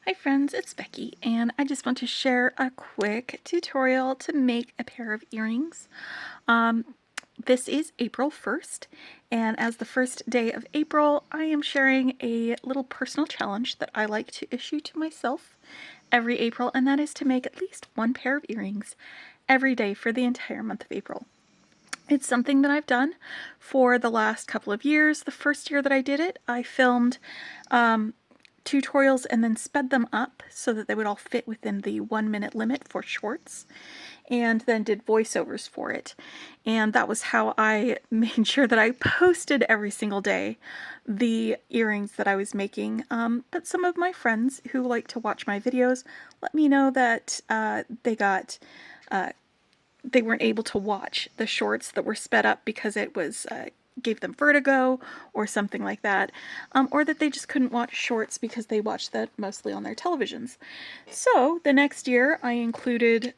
Hi friends, it's Becky, and I just want to share a quick tutorial to make a pair of earrings. This is April 1st, and as the first day of April, I am sharing a little personal challenge that I like to issue to myself every April, and that is to make at least one pair of earrings every day for the entire month of April. It's something that I've done for the last couple of years. The first year that I did it, I filmed tutorials and then sped them up so that they would all fit within the 1 minute limit for shorts, and then did voiceovers for it. And that was how I made sure that I posted every single day the earrings that I was making. But some of my friends who like to watch my videos let me know that they weren't able to watch the shorts that were sped up because it was gave them vertigo or something like that, or that they just couldn't watch shorts because they watched that mostly on their televisions. So the next year I included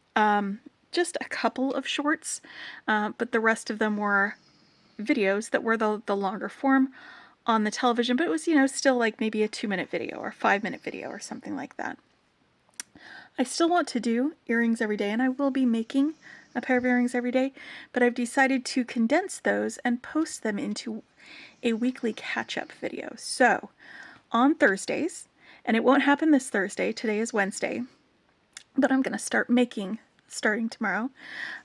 just a couple of shorts, but the rest of them were videos that were the longer form on the television, but it was, still like maybe a 2-minute video or 5-minute video or something like that. I still want to do earrings every day, and I will be making a pair of earrings every day, but I've decided to condense those and post them into a weekly catch-up video. So on Thursdays, and it won't happen this Thursday, today is Wednesday, but I'm going to start making starting tomorrow.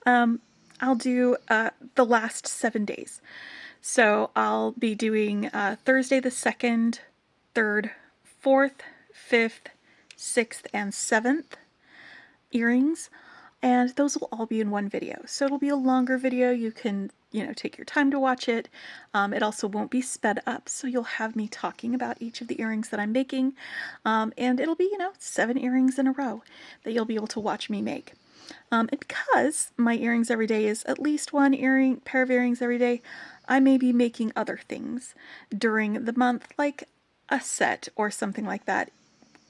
I'll do the last 7 days. So I'll be doing Thursday the 2nd, 3rd, 4th, 5th, 6th, and 7th earrings, and those will all be in one video. So it'll be a longer video. You can, take your time to watch it. It also won't be sped up, so you'll have me talking about each of the earrings that I'm making, and it'll be, 7 earrings in a row that you'll be able to watch me make. And because my earrings every day is at least one pair of earrings every day, I may be making other things during the month, like a set or something like that.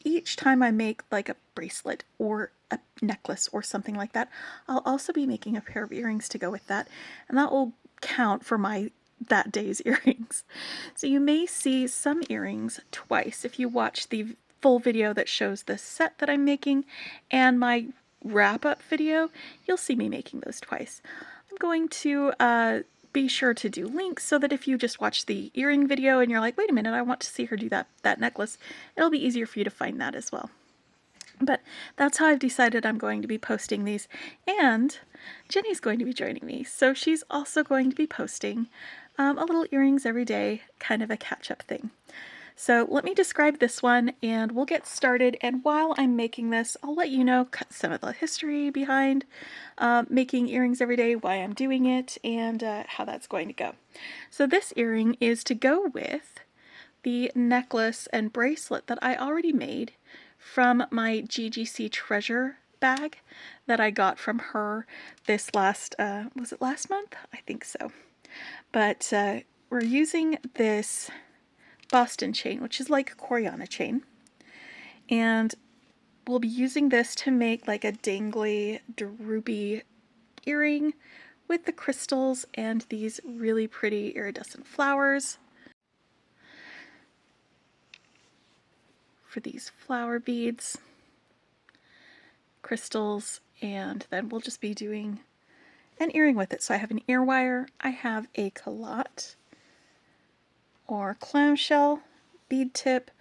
Each time I make like a bracelet or a necklace or something like that, I'll also be making a pair of earrings to go with that, and that will count for that day's earrings. So you may see some earrings twice if you watch the full video that shows the set that I'm making and my wrap-up video. You'll see me making those twice. I'm going to be sure to do links so that if you just watch the earring video and you're like, wait a minute, I want to see her do that necklace, it'll be easier for you to find that as well. But that's how I've decided I'm going to be posting these. And Jenny's going to be joining me, so she's also going to be posting a little earrings every day, kind of a catch-up thing. So let me describe this one and we'll get started. And while I'm making this, I'll let you know some of the history behind making earrings every day, why I'm doing it, and how that's going to go. So this earring is to go with the necklace and bracelet that I already made from my GGC Treasure bag that I got from her this last, was it last month? I think so. But we're using this Boston chain, which is like a Coriana chain, and we'll be using this to make like a dangly, droopy earring with the crystals and these really pretty iridescent flowers for these flower beads, crystals, and then we'll just be doing an earring with it. So I have an ear wire, I have a calotte or clamshell bead tip.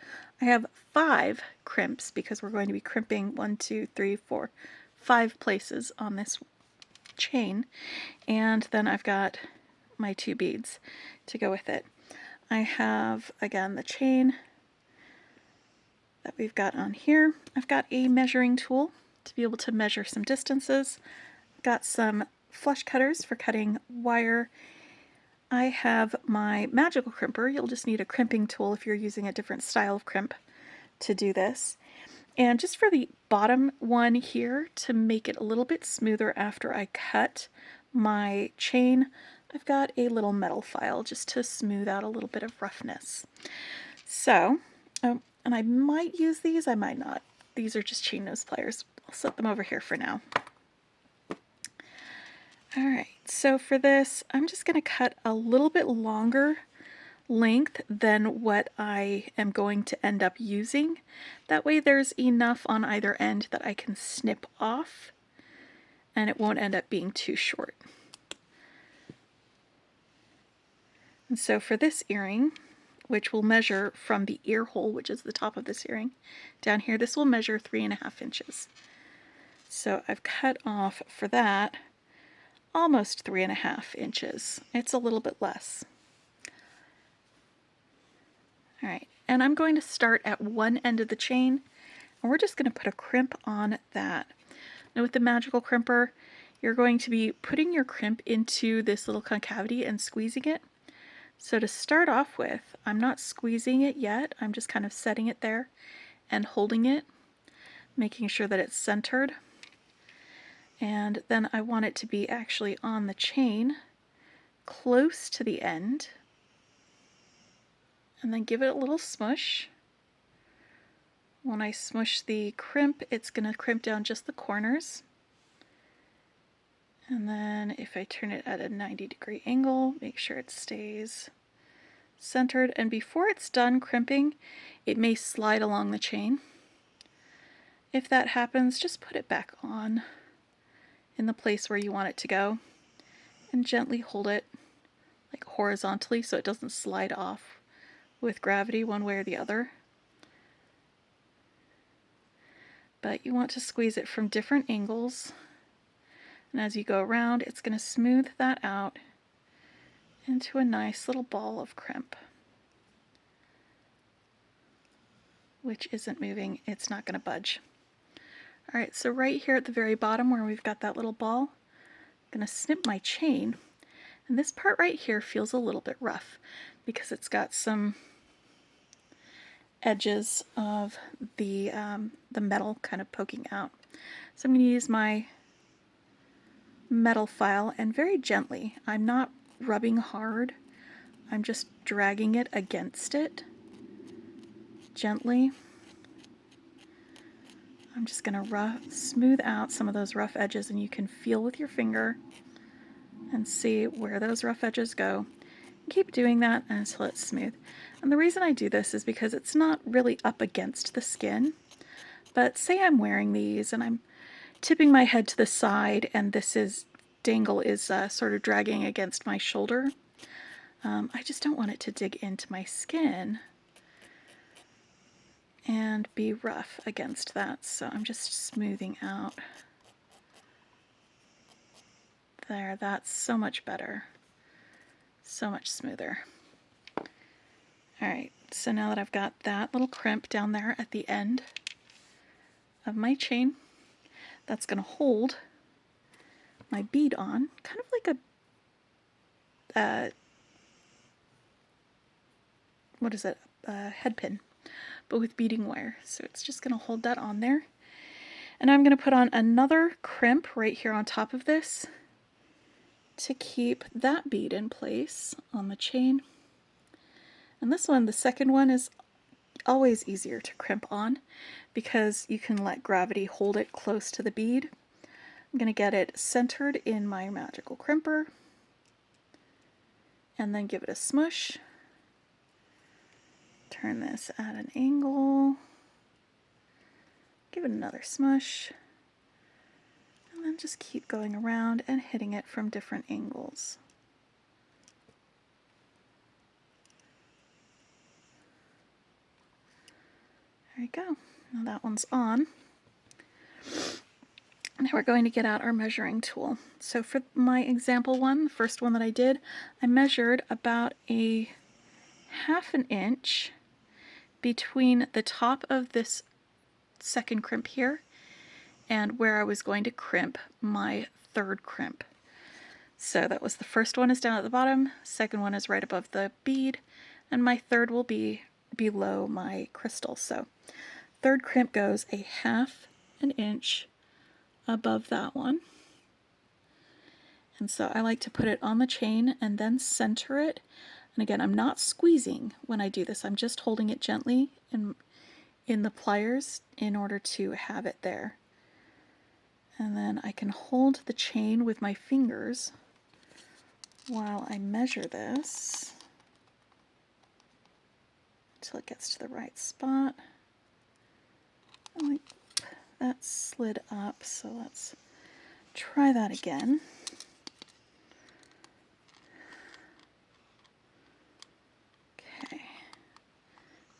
I have 5 crimps because we're going to be crimping 1, 2, 3, 4, 5 places on this chain. And then I've got my 2 beads to go with it. I have, again, the chain that we've got on here. I've got a measuring tool to be able to measure some distances. I've got some flush cutters for cutting wire. I have my magical crimper. You'll just need a crimping tool if you're using a different style of crimp to do this. And just for the bottom one here, to make it a little bit smoother after I cut my chain, I've got a little metal file just to smooth out a little bit of roughness. So, and I might use these, I might not. These are just chain nose pliers. I'll set them over here for now. Alright, so for this, I'm just going to cut a little bit longer length than what I am going to end up using. That way there's enough on either end that I can snip off and it won't end up being too short. And so for this earring, which will measure from the ear hole, which is the top of this earring, down here, this will measure 3.5 inches. So I've cut off for that almost 3.5 inches. It's a little bit less. All right, and I'm going to start at one end of the chain, and we're just going to put a crimp on that. Now with the magical crimper, you're going to be putting your crimp into this little concavity and squeezing it. So to start off with, I'm not squeezing it yet, I'm just kind of setting it there and holding it, making sure that it's centered. And then I want it to be actually on the chain, close to the end. And then give it a little smush. When I smush the crimp, it's going to crimp down just the corners. And then if I turn it at a 90-degree angle, make sure it stays centered. And before it's done crimping, it may slide along the chain. If that happens, just put it back on in the place where you want it to go and gently hold it like horizontally so it doesn't slide off with gravity one way or the other. But you want to squeeze it from different angles. And as you go around, it's going to smooth that out into a nice little ball of crimp, which isn't moving. It's not going to budge. All right, so right here at the very bottom where we've got that little ball, I'm going to snip my chain. And this part right here feels a little bit rough because it's got some edges of the metal kind of poking out. So I'm going to use my metal file and very gently, I'm not rubbing hard, I'm just dragging it against it gently. I'm just going to smooth out some of those rough edges, and you can feel with your finger and see where those rough edges go. Keep doing that until it's smooth. And the reason I do this is because it's not really up against the skin, but say I'm wearing these and I'm tipping my head to the side and dangle is sort of dragging against my shoulder. I just don't want it to dig into my skin and be rough against that, so I'm just smoothing out. There, that's so much better. So much smoother. Alright, so now that I've got that little crimp down there at the end of my chain, that's going to hold my bead on, kind of like a head pin, but with beading wire. So it's just going to hold that on there. And I'm going to put on another crimp right here on top of this to keep that bead in place on the chain. And this one, the second one, is always easier to crimp on because you can let gravity hold it close to the bead. I'm going to get it centered in my magical crimper and then give it a smush. Turn this at an angle. Give it another smush. And then just keep going around and hitting it from different angles. There you go. Now that one's on. Now we're going to get out our measuring tool. So for my example one, the first one that I did, I measured about a 1/2 inch between the top of this second crimp here and where I was going to crimp my third crimp. So that was the first one is down at the bottom, second one is right above the bead, and my third will be below my crystal. So third crimp goes a 1/2 inch above that one. And so I like to put it on the chain and then center it. And again, I'm not squeezing when I do this. I'm just holding it gently in the pliers in order to have it there. And then I can hold the chain with my fingers while I measure this. till it gets to the right spot. Like, that slid up, so let's try that again. Okay.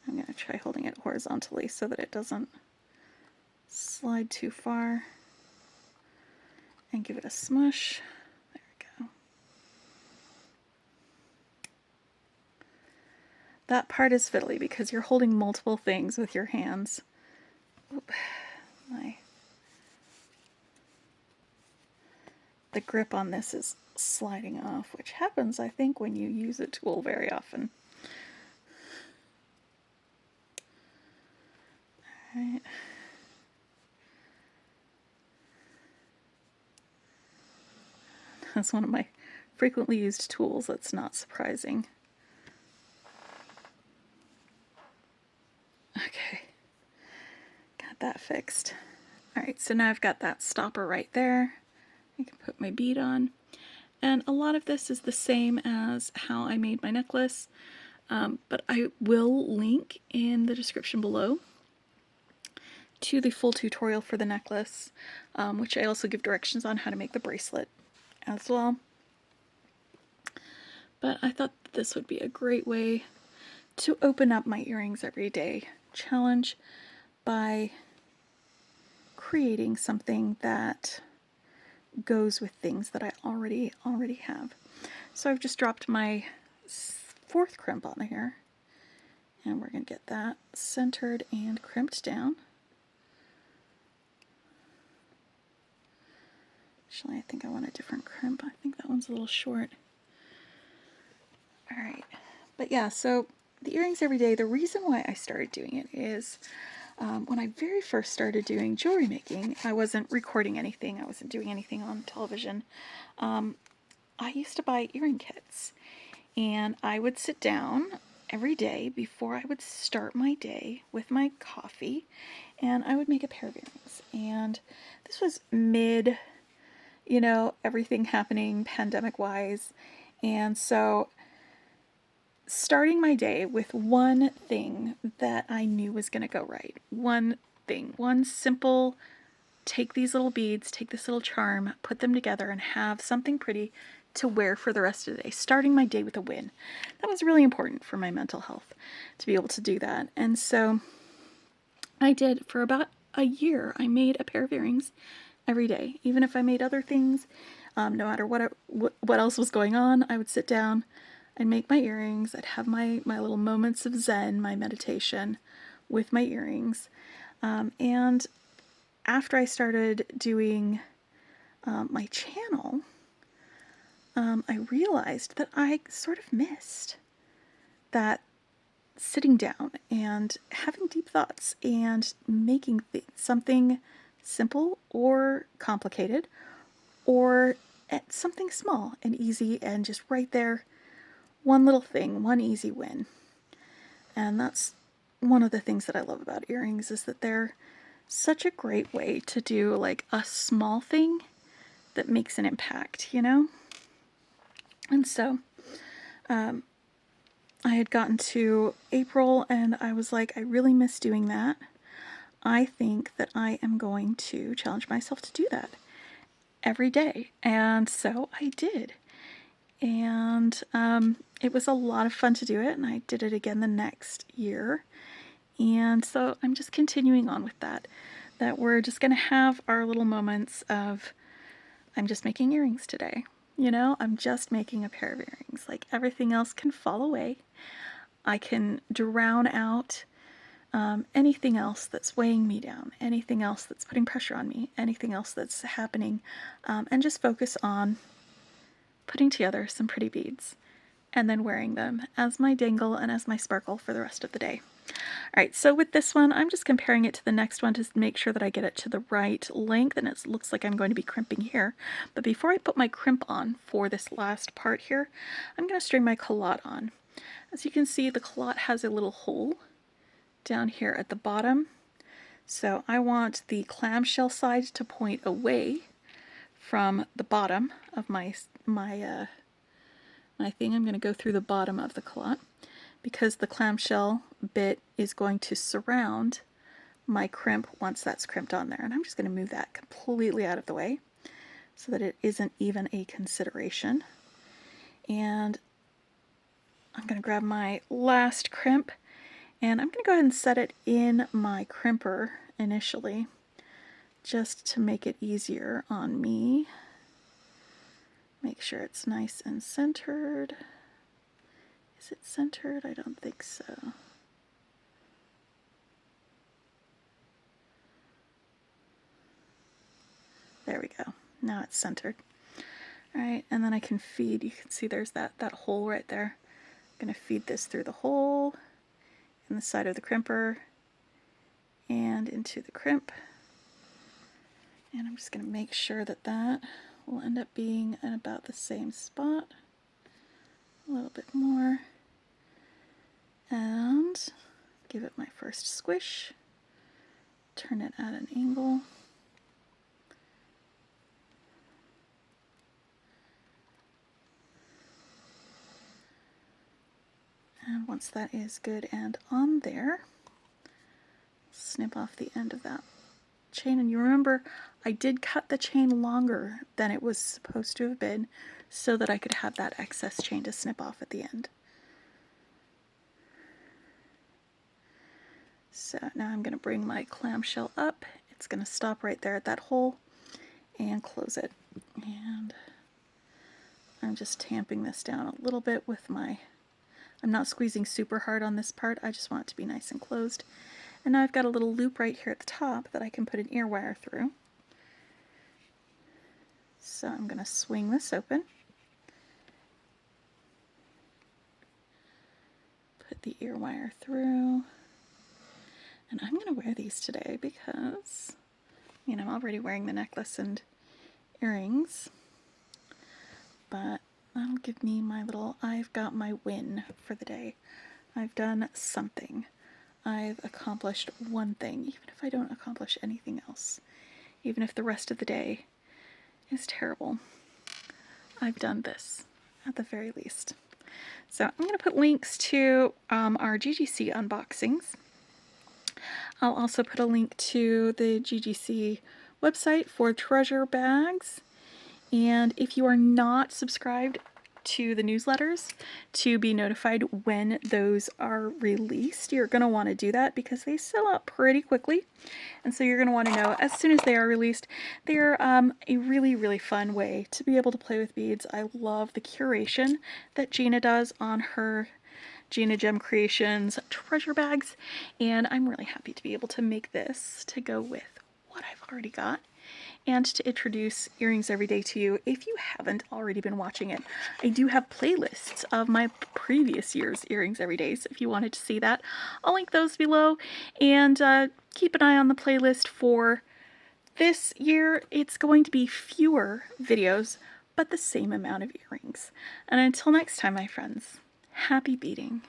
I'm going to try holding it horizontally so that it doesn't slide too far. And give it a smush. There we go. That part is fiddly because you're holding multiple things with your hands. Oop, the grip on this is sliding off, which happens, I think, when you use a tool very often. All right. That's one of my frequently used tools. That's not surprising. Okay, got that fixed. All right, so now I've got that stopper right there. I can put my bead on. And a lot of this is the same as how I made my necklace, but I will link in the description below to the full tutorial for the necklace, which I also give directions on how to make the bracelet as well. But I thought this would be a great way to open up my earrings every day challenge by creating something that goes with things that I already have. So I've just dropped my 4th crimp on here, and we're going to get that centered and crimped down. Actually, I think I want a different crimp. I think that one's a little short. All right, but yeah, so the earrings every day, the reason why I started doing it is when I very first started doing jewelry making, I wasn't recording anything, I wasn't doing anything on television. I used to buy earring kits, and I would sit down every day before I would start my day with my coffee, and I would make a pair of earrings. And this was mid, you know, everything happening pandemic-wise, and so starting my day with one thing that I knew was going to go right. One thing, one simple, take these little beads, take this little charm, put them together and have something pretty to wear for the rest of the day. Starting my day with a win. That was really important for my mental health to be able to do that. And so I did for about a year. I made a pair of earrings every day. Even if I made other things, no matter what else was going on, I would sit down, I'd make my earrings, I'd have my little moments of zen, my meditation with my earrings. And after I started doing my channel, I realized that I sort of missed that sitting down and having deep thoughts and making something simple or complicated, or something small and easy and just right there. One little thing, one easy win. And that's one of the things that I love about earrings, is that they're such a great way to do like a small thing that makes an impact, you know? And so I had gotten to April and I was like, I really miss doing that. I think that I am going to challenge myself to do that every day. And so I did. And it was a lot of fun to do it, and I did it again the next year. And so I'm just continuing on with that we're just going to have our little moments of, I'm just making earrings today. You know, I'm just making a pair of earrings. Like, everything else can fall away. I can drown out anything else that's weighing me down, anything else that's putting pressure on me, anything else that's happening, and just focus on putting together some pretty beads and then wearing them as my dangle and as my sparkle for the rest of the day. All right, so with this one, I'm just comparing it to the next one to make sure that I get it to the right length, and it looks like I'm going to be crimping here. But before I put my crimp on for this last part here, I'm going to string my culotte on. As you can see, the culotte has a little hole down here at the bottom. So I want the clamshell side to point away from the bottom of my thing. I'm going to go through the bottom of the culotte because the clamshell bit is going to surround my crimp once that's crimped on there. And I'm just going to move that completely out of the way so that it isn't even a consideration. And I'm going to grab my last crimp, and I'm going to go ahead and set it in my crimper initially, just to make it easier on me. Make sure it's nice and centered. Is it centered? I don't think so. There we go. Now it's centered. All right, and then I can feed. You can see there's that hole right there. I'm going to feed this through the hole in the side of the crimper and into the crimp. And I'm just going to make sure that that will end up being in about the same spot. A little bit more. And give it my first squish. Turn it at an angle. And once that is good and on there, snip off the end of that chain. And you remember, I did cut the chain longer than it was supposed to have been so that I could have that excess chain to snip off at the end. So now I'm going to bring my clamshell up. It's going to stop right there at that hole and close it. And I'm just tamping this down a little bit with my, I'm not squeezing super hard on this part, I just want it to be nice and closed. And now I've got a little loop right here at the top that I can put an ear wire through. So I'm going to swing this open. Put the ear wire through. And I'm going to wear these today because, you know, I'm already wearing the necklace and earrings. But that'll give me my little, I've got my win for the day. I've done something. I've accomplished one thing, even if I don't accomplish anything else. Even if the rest of the day is terrible. I've done this, at the very least. So I'm going to put links to our GGC unboxings. I'll also put a link to the GGC website for treasure bags. And if you are not subscribed to the newsletters to be notified when those are released, you're going to want to do that because they sell out pretty quickly. And so you're going to want to know as soon as they are released. They're a really, really fun way to be able to play with beads. I love the curation that Gina does on her Gina Gem Creations treasure bags, and I'm really happy to be able to make this to go with what I've already got and to introduce Earrings Every Day to you if you haven't already been watching it. I do have playlists of my previous year's Earrings Every Day, so if you wanted to see that, I'll link those below, and keep an eye on the playlist for this year. It's going to be fewer videos, but the same amount of earrings. And until next time, my friends, happy beading.